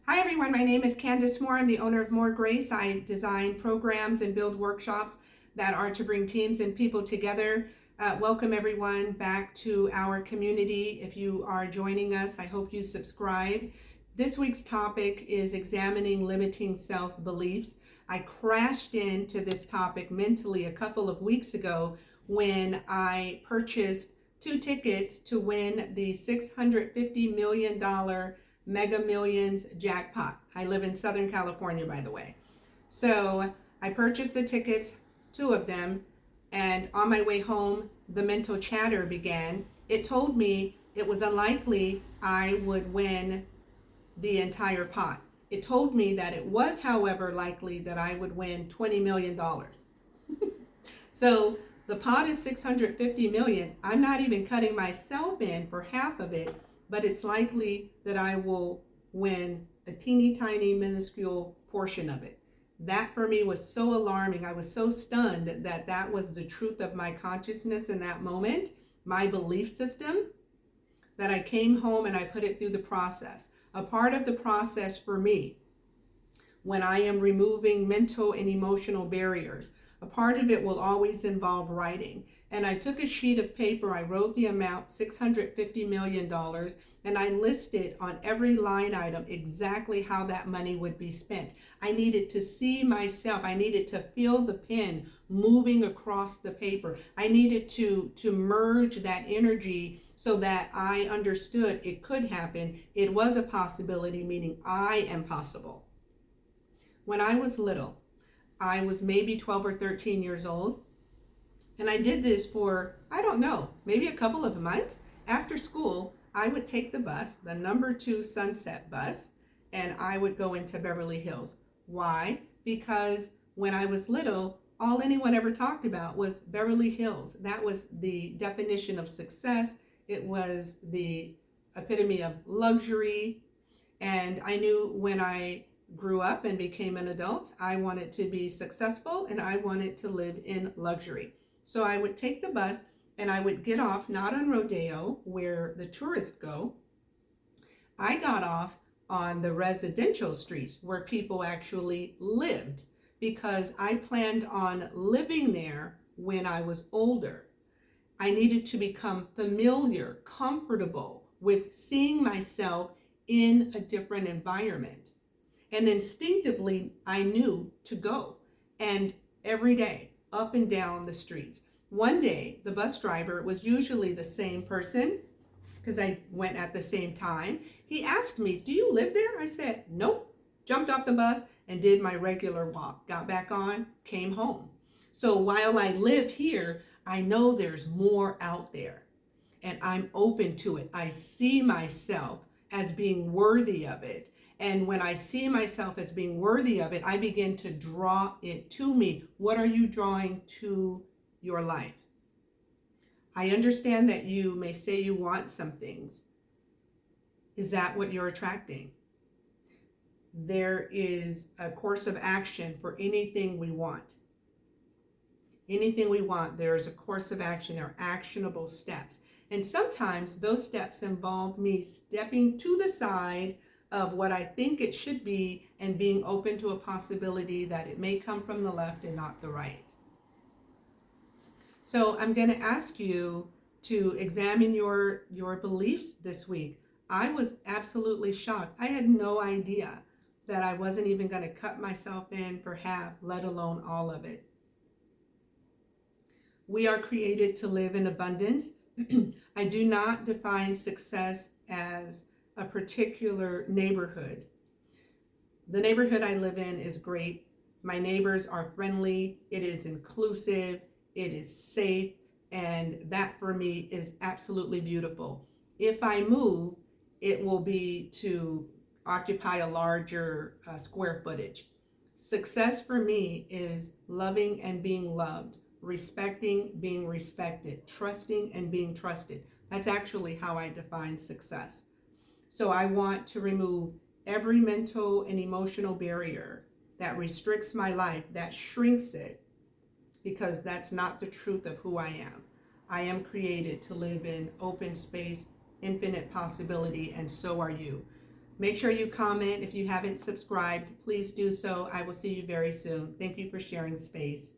Hi everyone, my name is Candace Moore. I'm the owner of More Grace. I design programs and build workshops that are to bring teams and people together. Welcome everyone back to our community. If you are joining us, I hope you subscribe. This week's topic is examining limiting self-beliefs. I crashed into this topic mentally a couple of weeks ago when I purchased 2 tickets to win the $650 million Mega Millions jackpot. I live in Southern California, by the way. So I purchased the tickets, 2 of them, and on my way home, the mental chatter began. It told me it was unlikely I would win the entire pot. It told me that it was, however, likely that I would win $20 million. So the pot is $650 million. I'm not even cutting myself in for half of it, but it's likely that I will win a teeny tiny minuscule portion of it. That for me was so alarming. I was so stunned that that was the truth of my consciousness in that moment, my belief system, that I came home and I put it through the process. A part of the process for me, when I am removing mental and emotional barriers, a part of it will always involve writing. And I took a sheet of paper, I wrote the amount, $650 million, and I listed on every line item exactly how that money would be spent. I needed to see myself, I needed to feel the pen moving across the paper. I needed to merge that energy so that I understood it could happen. It was a possibility, meaning I am possible. When I was little, I was maybe 12 or 13 years old. And I did this for, I don't know, maybe a couple of months. After school, I would take the bus, the number 2 Sunset bus, and I would go into Beverly Hills. Why? Because when I was little, all anyone ever talked about was Beverly Hills. That was the definition of success. It was the epitome of luxury. And I knew when I grew up and became an adult, I wanted to be successful and I wanted to live in luxury. So I would take the bus and I would get off not on Rodeo where the tourists go. I got off on the residential streets where people actually lived because I planned on living there when I was older. I needed to become familiar, comfortable with seeing myself in a different environment. And instinctively, I knew to go. And every day, up and down the streets. One day, the bus driver was usually the same person because I went at the same time. He asked me, "Do you live there?" I said, "Nope." Jumped off the bus and did my regular walk. Got back on, came home. So while I live here, I know there's more out there. And I'm open to it. I see myself as being worthy of it. And when I see myself as being worthy of it, I begin to draw it to me. What are you drawing to your life? I understand that you may say you want some things. Is that what you're attracting? There is a course of action for anything we want. Anything we want, there is a course of action. There are actionable steps. And sometimes those steps involve me stepping to the side of what I think it should be and being open to a possibility that it may come from the left and not the right. So I'm going to ask you to examine your beliefs this week. I was absolutely shocked. I had no idea that I wasn't even going to cut myself in for half, let alone all of it. We are created to live in abundance. I do not define success as a particular neighborhood. The neighborhood I live in is great. My neighbors are friendly. It is inclusive. It is safe. And that for me is absolutely beautiful. If I move, it will be to occupy a larger square footage. Success for me is loving and being loved, respecting, being respected, trusting and being trusted. That's actually how I define success. So I want to remove every mental and emotional barrier that restricts my life, that shrinks it, because that's not the truth of who I am. I am created to live in open space, infinite possibility, and so are you. Make sure you comment. If you haven't subscribed, please do so. I will see you very soon. Thank you for sharing space.